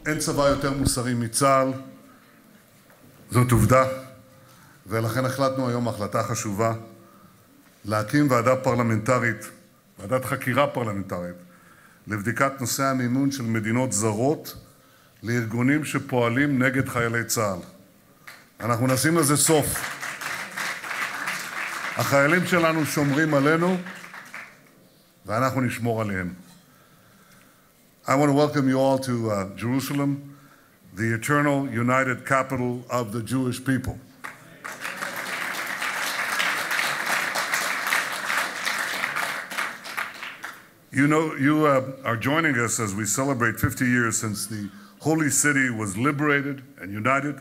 אין צבא יותר מוסרי מצה"ל, זאת עובדה, ולכן החלטנו היום החלטה חשובה, להקים ועדה פרלמנטרית, ועדת חקירה פרלמנטרית, לבדיקת נושא המימון של מדינות זרות לארגונים שפועלים נגד חיילי צה"ל. אנחנו נשים לזה סוף. החיילים שלנו שומרים עלינו, ואנחנו נשמור עליהם. I want to welcome you all to Jerusalem, the eternal united capital of the Jewish people. You know, you are joining us as we celebrate 50 years since the Holy City was liberated and united,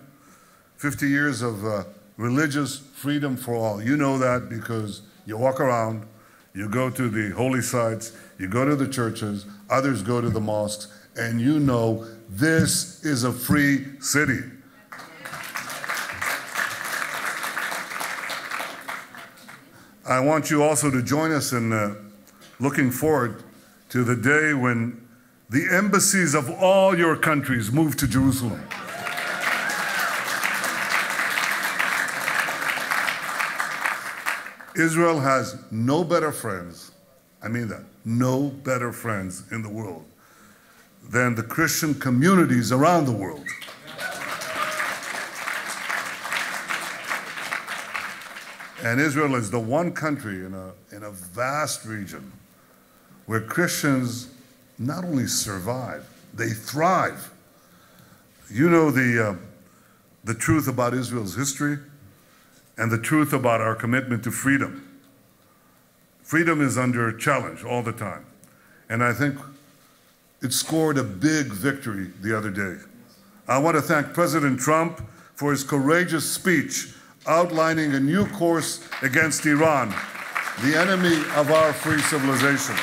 50 years of religious freedom for all. You know that because you walk around, you go to the holy sites, you go to the churches, others go to the mosques, and you know this is a free city. I want you also to join us in looking forward to the day when the embassies of all your countries move to Jerusalem. Israel has no better friends, I mean that, no better friends in the world than the Christian communities around the world. And Israel is the one country in a vast region where Christians not only survive, they thrive. You know the truth about Israel's history and the truth about our commitment to freedom. Freedom is under challenge all the time. And I think it scored a big victory the other day. I want to thank President Trump for his courageous speech outlining a new course against Iran, the enemy of our free civilization.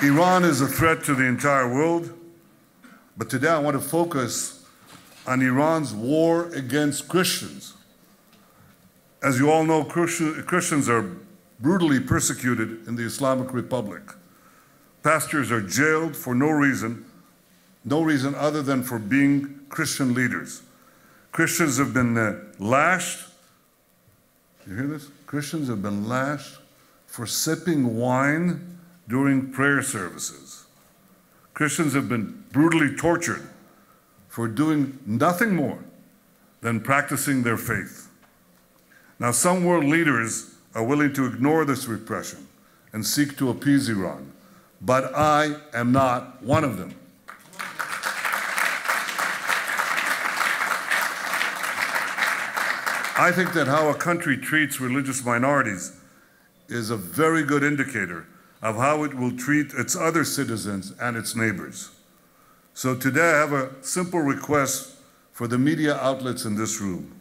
Iran is a threat to the entire world, but today I want to focus on Iran's war against Christians. As you all know, Christians are brutally persecuted in the Islamic Republic. Pastors are jailed for no reason other than for being Christian leaders. Christians have been lashed. You hear this? Christians have been lashed for sipping wine during prayer services. Christians have been brutally tortured for doing nothing more than practicing their faith. Now, some world leaders are willing to ignore this repression and seek to appease Iran, but I am not one of them. I think that how a country treats religious minorities is a very good indicator of how it will treat its other citizens and its neighbors. So today I have a simple request for the media outlets in this room.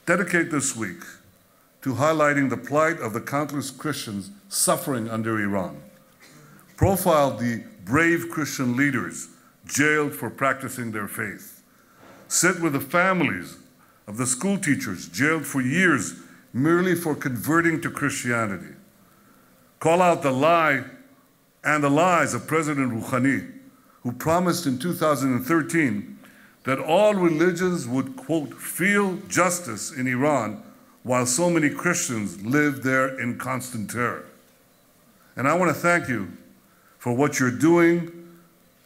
Dedicate this week to highlighting the plight of the countless Christians suffering under Iran. Profile the brave Christian leaders jailed for practicing their faith. Sit with the families of the school teachers jailed for years merely for converting to Christianity. Call out the lie and the lies of President Rouhani, who promised in 2013 that all religions would, quote, feel justice in Iran while so many Christians live there in constant terror. And I want to thank you for what you're doing,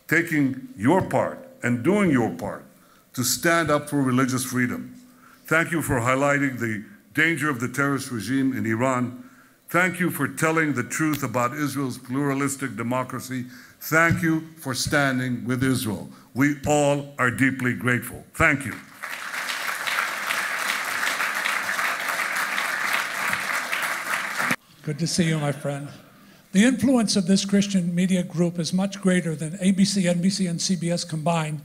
taking your part and doing your part to stand up for religious freedom. Thank you for highlighting the danger of the terrorist regime in Iran. Thank you for telling the truth about Israel's pluralistic democracy. Thank you for standing with Israel. We all are deeply grateful. Thank you. Good to see you, my friend. The influence of this Christian media group is much greater than ABC, NBC, and CBS combined,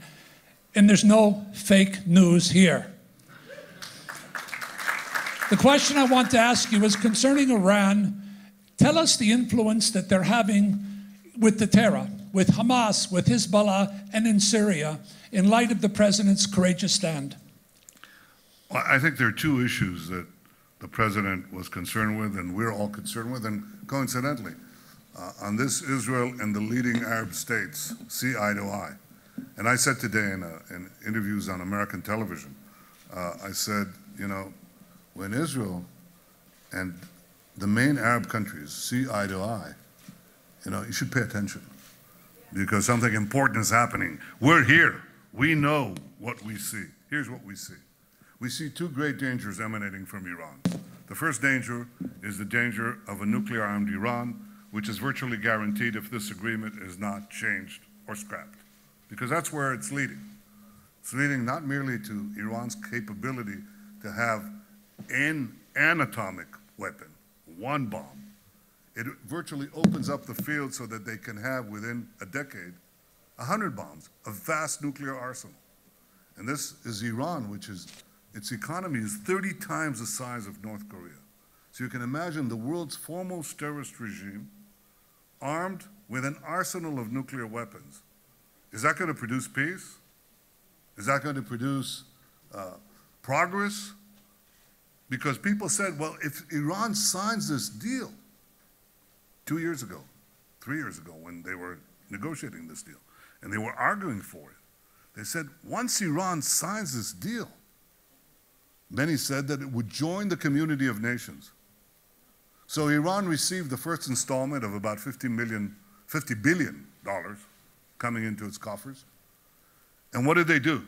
and there's no fake news here. The question I want to ask you is concerning Iran. Tell us the influence that they're having with the terror, with Hamas, with Hezbollah, and in Syria, in light of the president's courageous stand. Well, I think there are two issues that the president was concerned with and we're all concerned with, and coincidentally, on this Israel and the leading Arab states see eye to eye. And I said today in interviews on American television, I said, you know, when Israel and the main Arab countries see eye to eye, you know, you should pay attention because something important is happening. We're here. We know what we see. Here's what we see. We see two great dangers emanating from Iran. The first danger is the danger of a nuclear-armed Iran, which is virtually guaranteed if this agreement is not changed or scrapped, because that's where it's leading. It's leading not merely to Iran's capability to have an atomic weapon, one bomb. It virtually opens up the field so that they can have, within a decade, 100 bombs, a vast nuclear arsenal. And this is Iran, which is, its economy is 30 times the size of North Korea. So you can imagine the world's foremost terrorist regime armed with an arsenal of nuclear weapons. Is that going to produce peace? Is that going to produce progress? Because people said, well, if Iran signs this deal 2 years ago, 3 years ago, when they were negotiating this deal, and they were arguing for it, they said, once Iran signs this deal, many said that it would join the community of nations. So Iran received the first installment of about $50 billion coming into its coffers. And what did they do?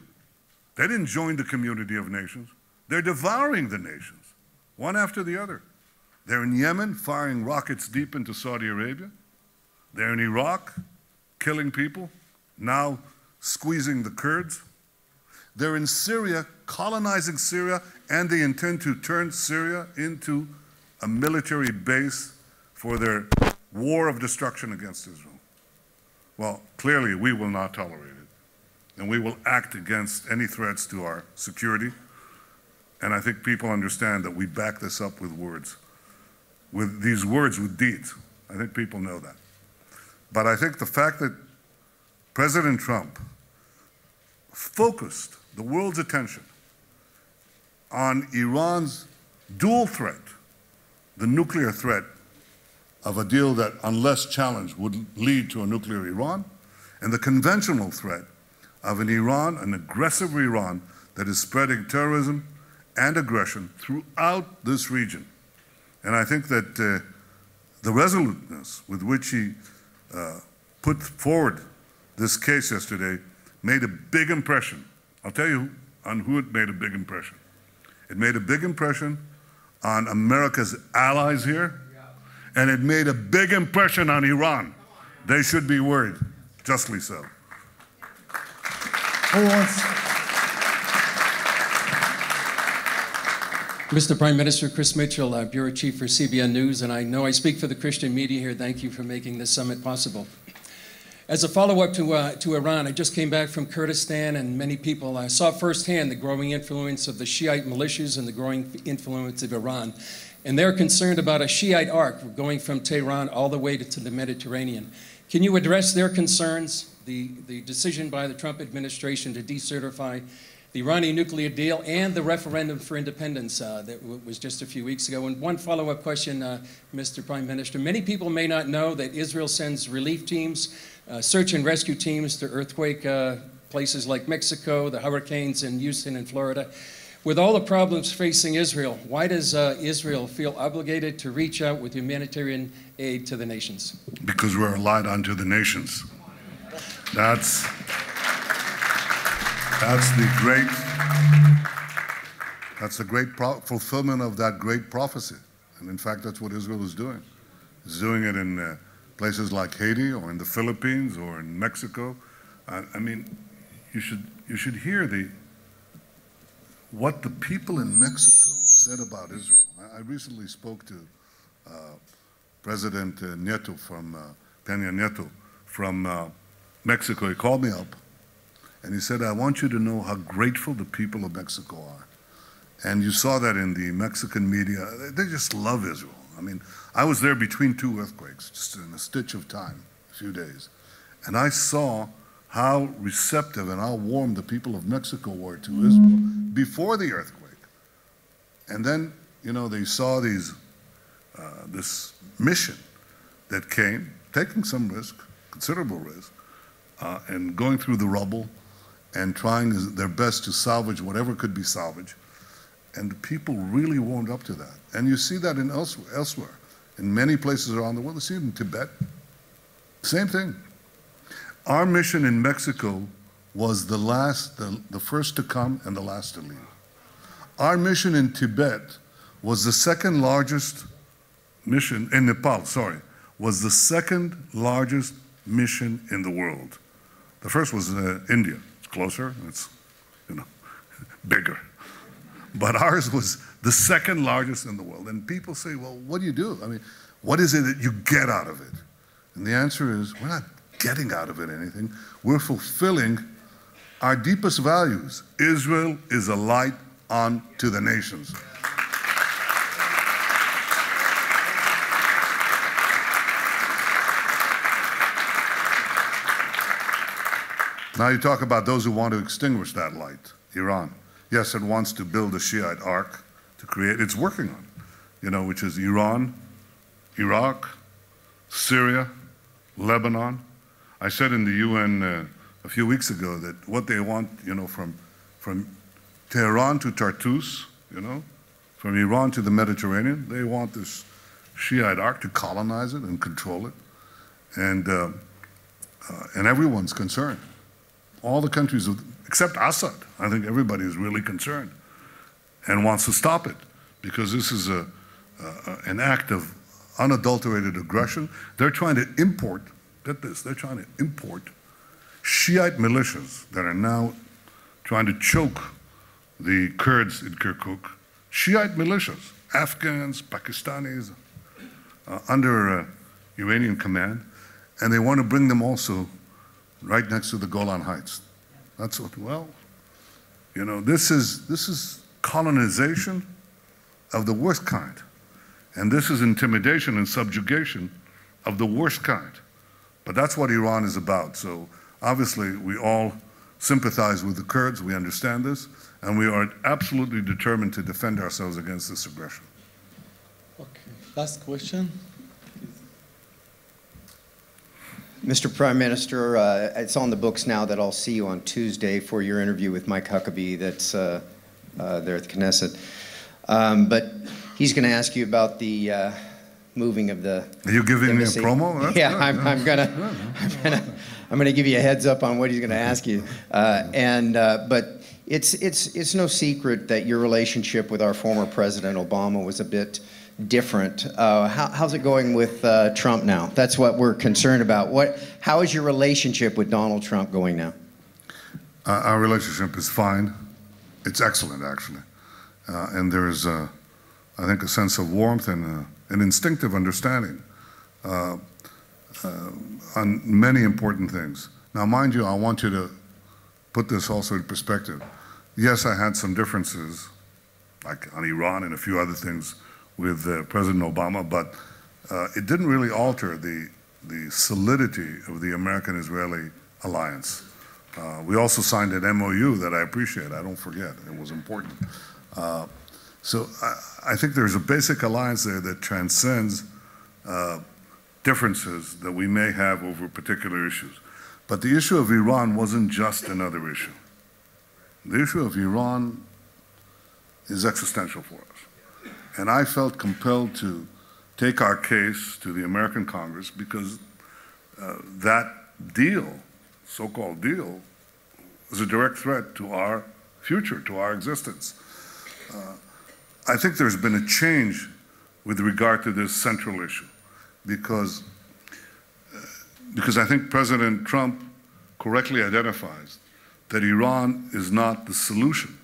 They didn't join the community of nations. They're devouring the nations, one after the other. They're in Yemen, firing rockets deep into Saudi Arabia. They're in Iraq, killing people, now squeezing the Kurds. They're in Syria, colonizing Syria, and they intend to turn Syria into a military base for their war of destruction against Israel. Well, clearly we will not tolerate it, and we will act against any threats to our security. And I think people understand that we back this up with words, with these words, with deeds. I think people know that. But I think the fact that President Trump focused the world's attention on Iran's dual threat, the nuclear threat of a deal that, unless challenged, would lead to a nuclear Iran, and the conventional threat of an Iran, an aggressive Iran that is spreading terrorism and aggression throughout this region. And I think that the resoluteness with which he put forward this case yesterday made a big impression. I'll tell you on who it made a big impression. It made a big impression on America's allies here, and it made a big impression on Iran. They should be worried, justly so. Who wants? Mr. Prime Minister, Chris Mitchell, Bureau Chief for CBN News, and I know I speak for the Christian media here. Thank you for making this summit possible. As a follow-up to Iran, I just came back from Kurdistan, and many people saw firsthand the growing influence of the Shiite militias and the growing influence of Iran. And they're concerned about a Shiite arc going from Tehran all the way to the Mediterranean. Can you address their concerns, the decision by the Trump administration to decertify the Iranian nuclear deal and the referendum for independence that was just a few weeks ago? And one follow-up question, Mr. Prime Minister. Many people may not know that Israel sends relief teams, search and rescue teams to earthquake places like Mexico, the hurricanes in Houston and Florida. With all the problems facing Israel, why does Israel feel obligated to reach out with humanitarian aid to the nations? Because we're allied unto the nations. That's the great fulfillment of that great prophecy. And in fact, that's what Israel is doing. It's doing it in places like Haiti or in the Philippines or in Mexico. I mean, you should hear what the people in Mexico said about Israel. I recently spoke to President Peña Nieto from Mexico. He called me up and he said, I want you to know how grateful the people of Mexico are. And you saw that in the Mexican media. They just love Israel. I mean, I was there between two earthquakes, just in a stitch of time, a few days. And I saw how receptive and how warm the people of Mexico were to Israel before the earthquake. And then, you know, they saw this mission that came, taking some risk, considerable risk, and going through the rubble and trying their best to salvage whatever could be salvaged. And the people really warmed up to that. And you see that in elsewhere. In many places around the world. You see it in Tibet. Same thing. Our mission in Mexico was the first to come and the last to leave. Our mission in Tibet was the second largest mission, in Nepal, sorry, was the second largest mission in the world. The first was India. It's closer, it's, bigger. But ours was the second largest in the world. And people say, well, what do you do? I mean, what is it that you get out of it? And the answer is, we're not getting out of it anything. We're fulfilling our deepest values. Israel is a light unto the nations. Now you talk about those who want to extinguish that light, Iran. Yes, it wants to build a Shiite ark to create, it's working on it, which is Iran, Iraq, Syria, Lebanon. I said in the UN a few weeks ago that what they want, from Tehran to Tartus, from Iran to the Mediterranean, they want this Shiite ark to colonize it and control it. And everyone's concerned. All the countries, except Assad, I think everybody is really concerned and wants to stop it because this is an act of unadulterated aggression. They're trying to import, get this, they're trying to import Shiite militias that are now trying to choke the Kurds in Kirkuk. Shiite militias, Afghans, Pakistanis, under Iranian command, and they want to bring them also right next to the Golan Heights. That's what, this is colonization of the worst kind. And this is intimidation and subjugation of the worst kind. But that's what Iran is about. So obviously we all sympathize with the Kurds, we understand this, and we are absolutely determined to defend ourselves against this aggression. Okay, last question. Mr. Prime Minister, it's on the books now that I'll see you on Tuesday for your interview with Mike Huckabee that's there at the Knesset. But he's going to ask you about the moving of the Are you giving embassy. me a promo? That's yeah, good. I'm gonna give you a heads up on what he's going to ask you. But it's no secret that your relationship with our former President Obama was a bit different. How's it going with Trump now? That's what we're concerned about. How is your relationship with Donald Trump going now? Our relationship is fine. It's excellent, actually. And there's, I think, a sense of warmth and an instinctive understanding on many important things. Now, mind you, I want you to put this also in perspective. Yes, I had some differences, like on Iran and a few other things, with President Obama, but it didn't really alter the solidity of the American-Israeli alliance. We also signed an MOU that I appreciate. I don't forget. It was important. So I think there's a basic alliance there that transcends differences that we may have over particular issues. But the issue of Iran wasn't just another issue. The issue of Iran is existential for us. And I felt compelled to take our case to the American Congress because that deal, so-called deal, is a direct threat to our future, to our existence. I think there's been a change with regard to this central issue because I think President Trump correctly identifies that Iran is not the solution,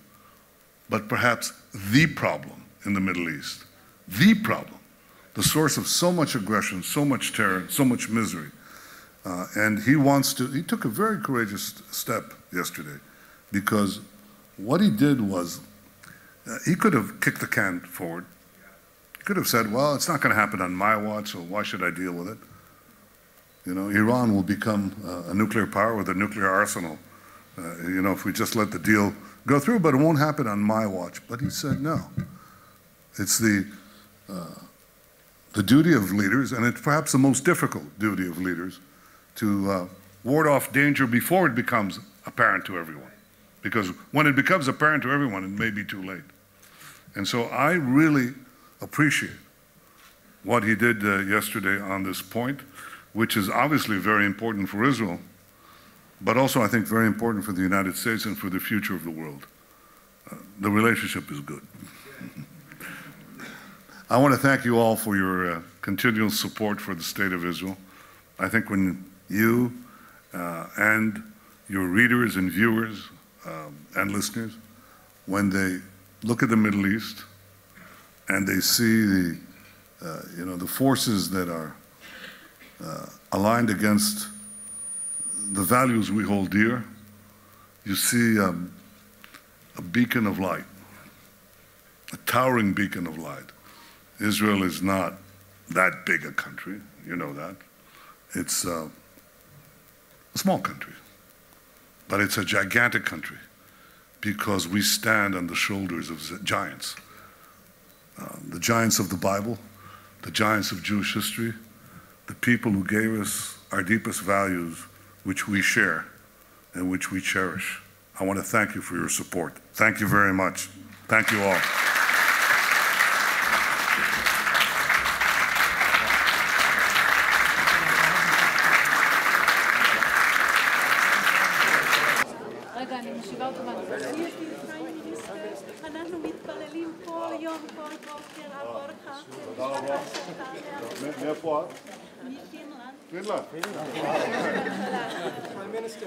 but perhaps the problem in the Middle East. The problem, the source of so much aggression, so much terror, so much misery. And he took a very courageous step yesterday because what he did was, he could have kicked the can forward. He could have said, well, it's not going to happen on my watch, so why should I deal with it? Iran will become a nuclear power with a nuclear arsenal, if we just let the deal go through, but it won't happen on my watch. But he said, no. It's the the duty of leaders, and it's perhaps the most difficult duty of leaders, to ward off danger before it becomes apparent to everyone. Because when it becomes apparent to everyone, it may be too late. And so I really appreciate what he did yesterday on this point, which is obviously very important for Israel, but also I think very important for the United States and for the future of the world. The relationship is good. I want to thank you all for your continual support for the State of Israel. I think when you and your readers and viewers and listeners, when they look at the Middle East and they see the forces that are aligned against the values we hold dear, you see a beacon of light, a towering beacon of light. Israel is not that big a country, you know that. It's a small country, but it's a gigantic country because we stand on the shoulders of giants. The giants of the Bible, the giants of Jewish history, the people who gave us our deepest values, which we share and which we cherish. I want to thank you for your support. Thank you very much. Thank you all. אנחנו מתפללים כל יום, כל בוקר עבורך. מאיפה את? מפינלנד. Prime Minister,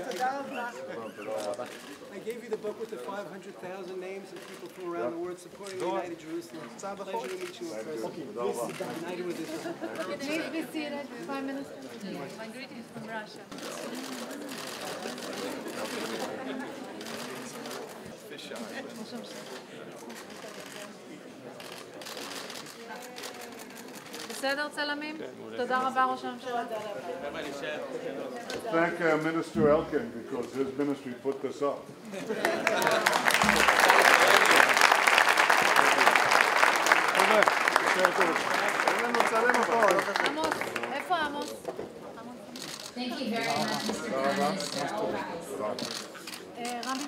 I gave you the book with the 500,000 names of people from around the world supporting the United Jerusalem. It's a pleasure to meet you in person. United with Israel. Please be seated, Prime Minister. My greetings from Russia. בסדר צלמים? תודה רבה ראש הממשלה. Thank Minister Elkin because his ministry put this up. עמוס, איפה עמוס? Thank you very much, Mr. Prime Minister. רמי?